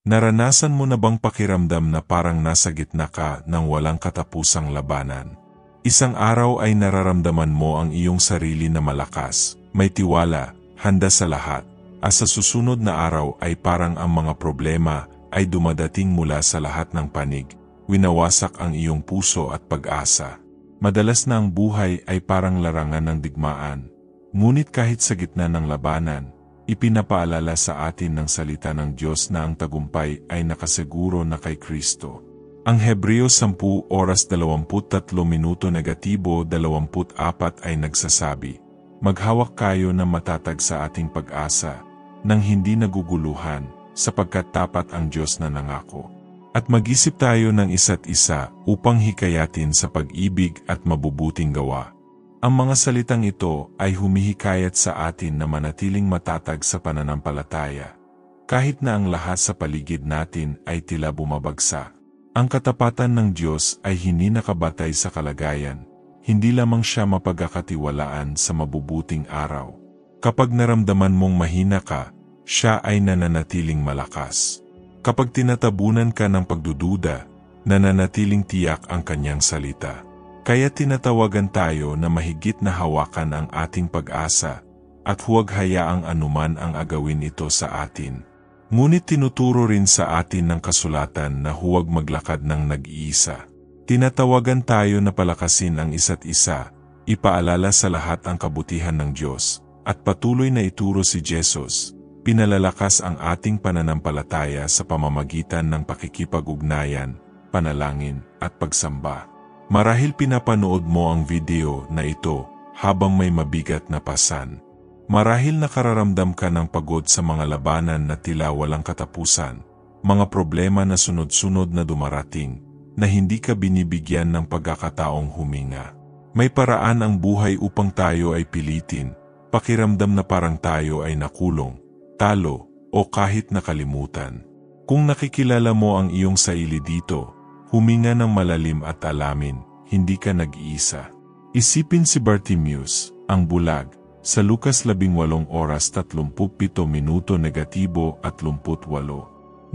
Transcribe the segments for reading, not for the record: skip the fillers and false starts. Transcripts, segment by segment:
Naranasan mo na bang pakiramdam na parang nasa gitna ka ng walang katapusang labanan? Isang araw ay nararamdaman mo ang iyong sarili na malakas, may tiwala, handa sa lahat. At sa susunod na araw ay parang ang mga problema ay dumadating mula sa lahat ng panig, winawasak ang iyong puso at pag-asa. Madalas na ang buhay ay parang larangan ng digmaan. Ngunit kahit sa gitna ng labanan, ipinapaalala sa atin ng salita ng Diyos na ang tagumpay ay nakaseguro na kay Kristo. Ang Hebreo 10:23:24 ay nagsasabi, "Maghawak kayo ng matatag sa ating pag-asa, nang hindi naguguluhan, sapagkat tapat ang Diyos na nangako." At mag-isip tayo ng isa't isa upang hikayatin sa pag-ibig at mabubuting gawa. Ang mga salitang ito ay humihikayat sa atin na manatiling matatag sa pananampalataya. Kahit na ang lahat sa paligid natin ay tila bumabagsak. Ang katapatan ng Diyos ay hindi nakabatay sa kalagayan, hindi lamang siya mapagkakatiwalaan sa mabubuting araw. Kapag naramdaman mong mahina ka, siya ay nananatiling malakas. Kapag tinatabunan ka ng pagdududa, nananatiling tiyak ang kanyang salita. Kaya tinatawagan tayo na mahigit na hawakan ang ating pag-asa at huwag hayaang anuman ang agawin ito sa atin. Ngunit tinuturo rin sa atin ng kasulatan na huwag maglakad ng nag-iisa. Tinatawagan tayo na palakasin ang isa't isa, ipaalala sa lahat ang kabutihan ng Diyos, at patuloy na ituro si Jesus. Pinalalakas ang ating pananampalataya sa pamamagitan ng pakikipag-ugnayan, panalangin, at pagsamba. Marahil pinapanood mo ang video na ito habang may mabigat na pasan. Marahil nakararamdam ka ng pagod sa mga labanan na tila walang katapusan, mga problema na sunod-sunod na dumarating, na hindi ka binibigyan ng pagkakataong huminga. May paraan ang buhay upang tayo ay pilitin, pakiramdam na parang tayo ay nakulong, talo, o kahit nakalimutan. Kung nakikilala mo ang iyong sarili dito, huminga ng malalim at alamin, hindi ka nag-iisa. Isipin si Bartimeus, ang bulag, sa Lucas 18:37-38.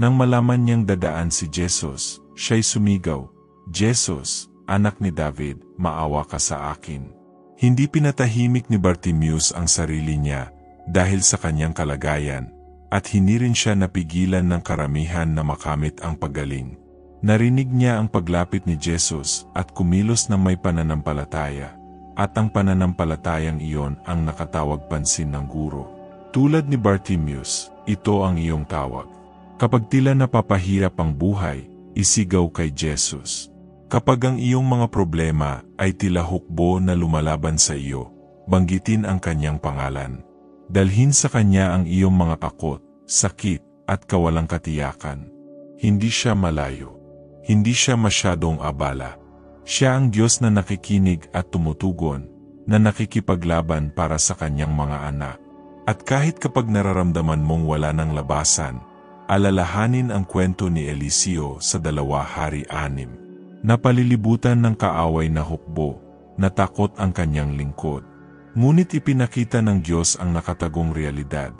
Nang malaman niyang dadaan si Jesus, siya'y sumigaw, "Jesus, anak ni David, maawa ka sa akin." Hindi pinatahimik ni Bartimeus ang sarili niya dahil sa kanyang kalagayan, at hindi rin siya napigilan ng karamihan na makamit ang paggaling. Narinig niya ang paglapit ni Jesus at kumilos na may pananampalataya, at ang pananampalatayang iyon ang nakatawag pansin ng guro. Tulad ni Bartimeus, ito ang iyong tawag. Kapag tila napapahirap ang buhay, isigaw kay Jesus. Kapag ang iyong mga problema ay tila hukbo na lumalaban sa iyo, banggitin ang kanyang pangalan. Dalhin sa kanya ang iyong mga takot, sakit, at kawalang katiyakan. Hindi siya malayo. Hindi siya masyadong abala. Siya ang Diyos na nakikinig at tumutugon, na nakikipaglaban para sa kanyang mga anak. At kahit kapag nararamdaman mong wala ng labasan, alalahanin ang kwento ni Eliseo sa 2 Hari 6. Napalilibutan ng kaaway na hukbo, natakot ang kanyang lingkod. Ngunit ipinakita ng Diyos ang nakatagong realidad.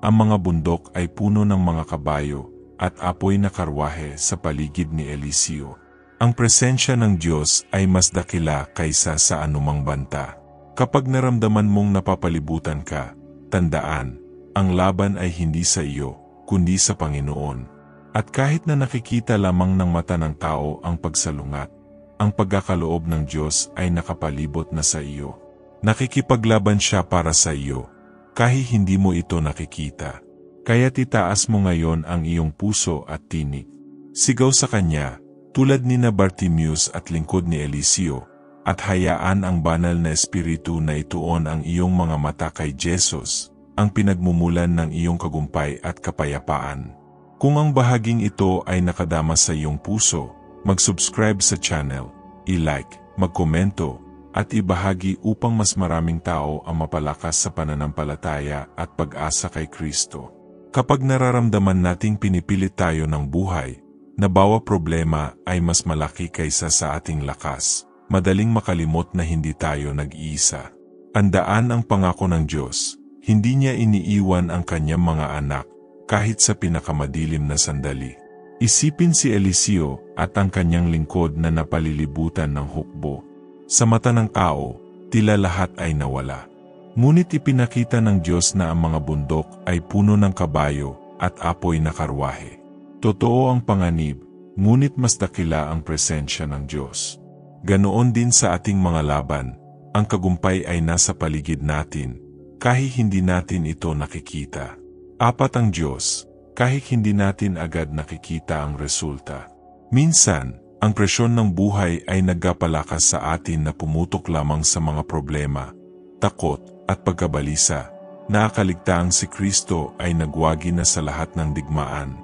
Ang mga bundok ay puno ng mga kabayo, at apoy na karwahe sa paligid ni Eliseo. Ang presensya ng Diyos ay mas dakila kaysa sa anumang banta. Kapag naramdaman mong napapalibutan ka, tandaan, ang laban ay hindi sa iyo, kundi sa Panginoon. At kahit na nakikita lamang ng mata ng tao ang pagsalungat, ang pagkakaloob ng Diyos ay nakapalibot na sa iyo. Nakikipaglaban siya para sa iyo, kahit hindi mo ito nakikita. Kaya titaas mo ngayon ang iyong puso at tinig. Sigaw sa kanya, tulad ni Bartimeus at lingkod ni Eliseo, at hayaan ang banal na espiritu na ituon ang iyong mga mata kay Jesus, ang pinagmumulan ng iyong kagumpay at kapayapaan. Kung ang bahaging ito ay nakadama sa iyong puso, mag-subscribe sa channel, i-like, magkomento, at ibahagi upang mas maraming tao ang mapalakas sa pananampalataya at pag-asa kay Kristo. Kapag nararamdaman nating pinipilit tayo ng buhay, na bawat problema ay mas malaki kaysa sa ating lakas, madaling makalimot na hindi tayo nag-iisa. Tandaan ang pangako ng Diyos, hindi niya iniiwan ang kanyang mga anak, kahit sa pinakamadilim na sandali. Isipin si Eliseo at ang kanyang lingkod na napalilibutan ng hukbo. Sa mata ng tao, tila lahat ay nawala. Ngunit ipinakita ng Diyos na ang mga bundok ay puno ng kabayo at apoy na karwahe. Totoo ang panganib, ngunit mas dakila ang presensya ng Diyos. Ganoon din sa ating mga laban, ang kagumpay ay nasa paligid natin, kahit hindi natin ito nakikita. Apat ang Diyos, kahit hindi natin agad nakikita ang resulta. Minsan, ang presyon ng buhay ay nagpapalakas sa atin na pumutok lamang sa mga problema, takot, at pagkabalisa. Nakakaligtaang si Kristo ay nagwagi na sa lahat ng digmaan.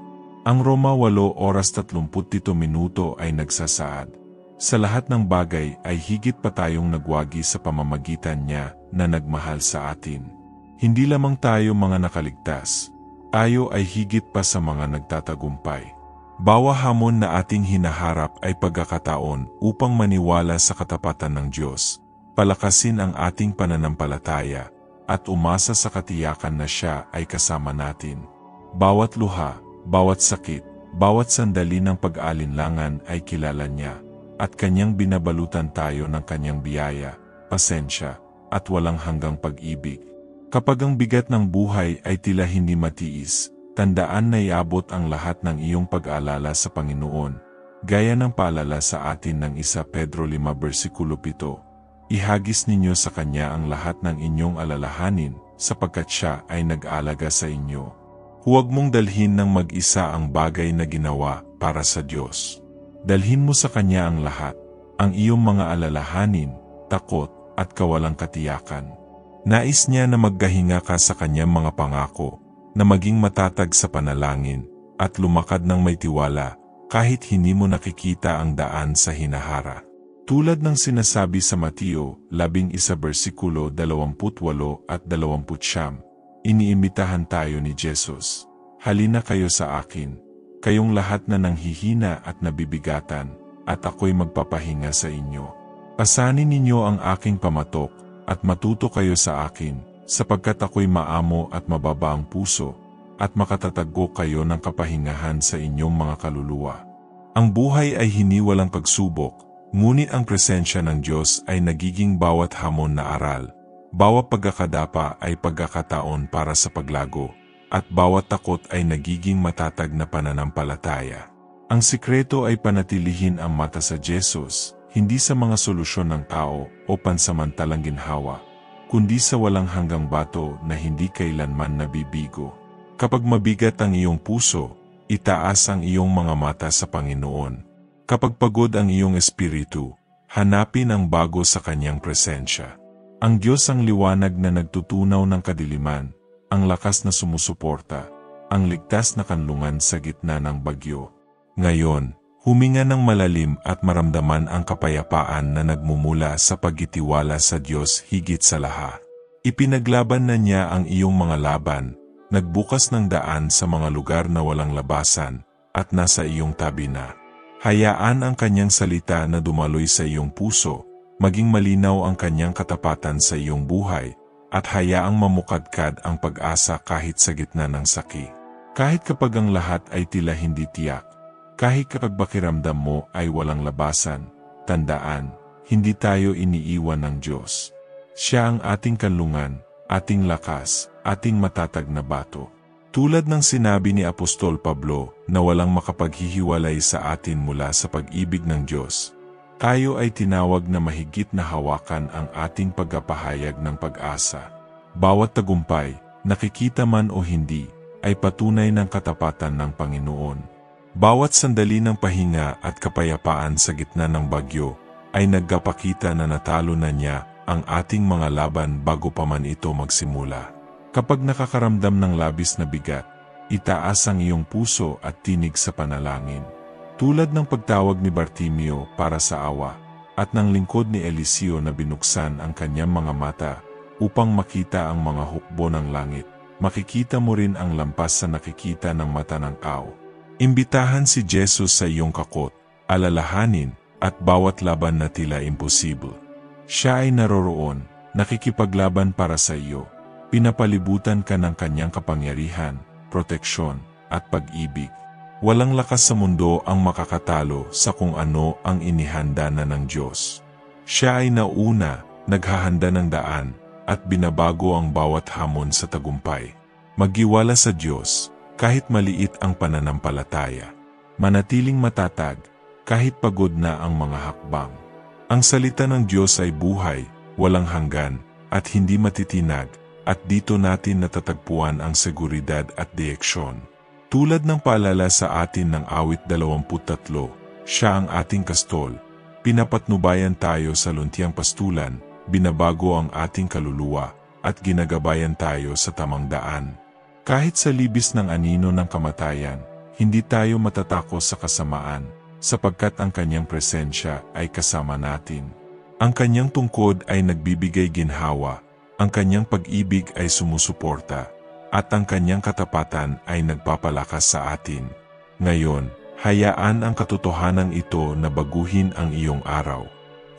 Ang Roma 8:37 ay nagsasaad, sa lahat ng bagay ay higit pa tayong nagwagi sa pamamagitan niya na nagmahal sa atin. Hindi lamang tayo mga nakaligtas, tayo ay higit pa sa mga nagtatagumpay. Bawat hamon na ating hinaharap ay pagkakataon upang maniwala sa katapatan ng Diyos, palakasin ang ating pananampalataya, at umasa sa katiyakan na Siya ay kasama natin. Bawat luha, bawat sakit, bawat sandali ng pag-alinlangan ay kilala Niya, at Kanyang binabalutan tayo ng Kanyang biyaya, pasensya, at walang hanggang pag-ibig. Kapag ang bigat ng buhay ay tila hindi matiis, tandaan na iabot ang lahat ng iyong pag-alala sa Panginoon, gaya ng paalala sa atin ng 1 Pedro 5:7. Ihagis ninyo sa Kanya ang lahat ng inyong alalahanin, sapagkat Siya ay nag-aalaga sa inyo. Huwag mong dalhin ng mag-isa ang bagay na ginawa para sa Diyos. Dalhin mo sa Kanya ang lahat, ang iyong mga alalahanin, takot, at kawalang katiyakan. Nais Niya na maggahinga ka sa Kanyang mga pangako, na maging matatag sa panalangin, at lumakad ng may tiwala, kahit hindi mo nakikita ang daan sa hinahara. Tulad ng sinasabi sa Mateo 11:28 at 29, iniimbitahan tayo ni Jesus. Halina kayo sa akin, kayong lahat na nanghihina at nabibigatan, at ako'y magpapahinga sa inyo. Pasanin ninyo ang aking pamatok, at matuto kayo sa akin, sapagkat ako'y maamo at mababa ang puso, at makatataggo kayo ng kapahingahan sa inyong mga kaluluwa. Ang buhay ay hiniwalang pagsubok, ngunit ang presensya ng Diyos ay nagiging bawat hamon na aral. Bawat pagkakadapa ay pagkakataon para sa paglago, at bawat takot ay nagiging matatag na pananampalataya. Ang sikreto ay panatilihin ang mata sa Jesus, hindi sa mga solusyon ng tao o pansamantalang ginhawa, kundi sa walang hanggang bato na hindi kailanman nabibigo. Kapag mabigat ang iyong puso, itaas ang iyong mga mata sa Panginoon. Kapag pagod ang iyong espiritu, hanapin ang bago sa Kanyang presensya. Ang Diyos ang liwanag na nagtutunaw ng kadiliman, ang lakas na sumusuporta, ang ligtas na kanlungan sa gitna ng bagyo. Ngayon, huminga ng malalim at maramdaman ang kapayapaan na nagmumula sa pagtitiwala sa Diyos higit sa lahat. Ipinaglaban na Niya ang iyong mga laban, nagbukas ng daan sa mga lugar na walang labasan, at nasa iyong tabi na. Hayaan ang Kanyang salita na dumaloy sa iyong puso, maging malinaw ang Kanyang katapatan sa iyong buhay, at hayaang mamukadkad ang pag-asa kahit sa gitna ng sakit. Kahit kapag ang lahat ay tila hindi tiyak, kahit kapag pakiramdam mo ay walang labasan, tandaan, hindi tayo iniiwan ng Diyos. Siya ang ating kanlungan, ating lakas, ating matatag na bato. Tulad ng sinabi ni Apostol Pablo na walang makapaghihiwalay sa atin mula sa pag-ibig ng Diyos, tayo ay tinawag na mahigit na hawakan ang ating pagpapahayag ng pag-asa. Bawat tagumpay, nakikita man o hindi, ay patunay ng katapatan ng Panginoon. Bawat sandali ng pahinga at kapayapaan sa gitna ng bagyo ay nagpapakita na natalo na Niya ang ating mga laban bago pa man ito magsimula. Kapag nakakaramdam ng labis na bigat, itaas ang iyong puso at tinig sa panalangin. Tulad ng pagtawag ni Bartimeo para sa awa, at ng lingkod ni Eliseo na binuksan ang kanyang mga mata upang makita ang mga hukbo ng langit, makikita mo rin ang lampas sa nakikita ng mata ng tao. Imbitahan si Jesus sa iyong kakot, alalahanin, at bawat laban na tila imposible. Siya ay naroroon, nakikipaglaban para sa iyo. Pinapalibutan ka ng Kanyang kapangyarihan, proteksyon, at pag-ibig. Walang lakas sa mundo ang makakatalo sa kung ano ang inihanda na ng Diyos. Siya ay nauna, naghahanda ng daan, at binabago ang bawat hamon sa tagumpay. Magtiwala sa Diyos, kahit maliit ang pananampalataya. Manatiling matatag, kahit pagod na ang mga hakbang. Ang salita ng Diyos ay buhay, walang hanggan, at hindi matitinag, at dito natin natatagpuan ang seguridad at direksyon. Tulad ng paalala sa atin ng awit 23, siya ang ating kastol, pinapatnubayan tayo sa luntiang pastulan, binabago ang ating kaluluwa, at ginagabayan tayo sa tamang daan. Kahit sa libis ng anino ng kamatayan, hindi tayo matatakot sa kasamaan, sapagkat ang kanyang presensya ay kasama natin. Ang kanyang tungkod ay nagbibigay ginhawa, ang kanyang pag-ibig ay sumusuporta, at ang kanyang katapatan ay nagpapalakas sa atin. Ngayon, hayaan ang katotohanan ito na baguhin ang iyong araw.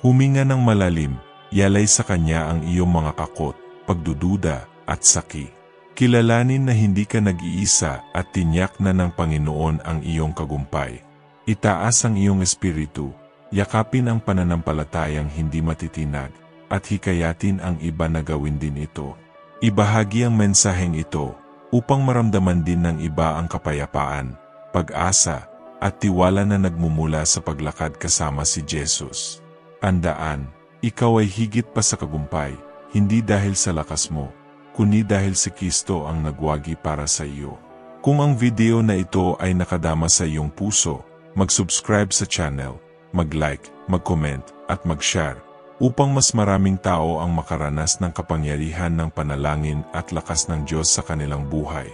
Huminga ng malalim, yalay sa kanya ang iyong mga kakot, pagdududa, at saki. Kilalanin na hindi ka nag-iisa at tinyak na ng Panginoon ang iyong kagumpay. Itaas ang iyong espiritu, yakapin ang pananampalatayang hindi matitinag, at hikayatin ang iba na gawin din ito. Ibahagi ang mensaheng ito, upang maramdaman din ng iba ang kapayapaan, pag-asa, at tiwala na nagmumula sa paglakad kasama si Jesus. Tandaan, ikaw ay higit pa sa kagumpay, hindi dahil sa lakas mo, kundi dahil si Kristo ang nagwagi para sa iyo. Kung ang video na ito ay nakadama sa iyong puso, mag-subscribe sa channel, mag-like, mag-comment, at mag-share, upang mas maraming tao ang makaranas ng kapangyarihan ng panalangin at lakas ng Diyos sa kanilang buhay.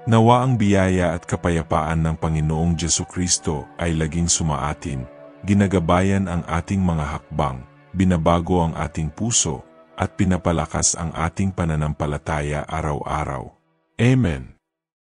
Nawa ang biyaya at kapayapaan ng Panginoong Jesucristo ay laging sumaatin, ginagabayan ang ating mga hakbang, binabago ang ating puso, at pinapalakas ang ating pananampalataya araw-araw. Amen.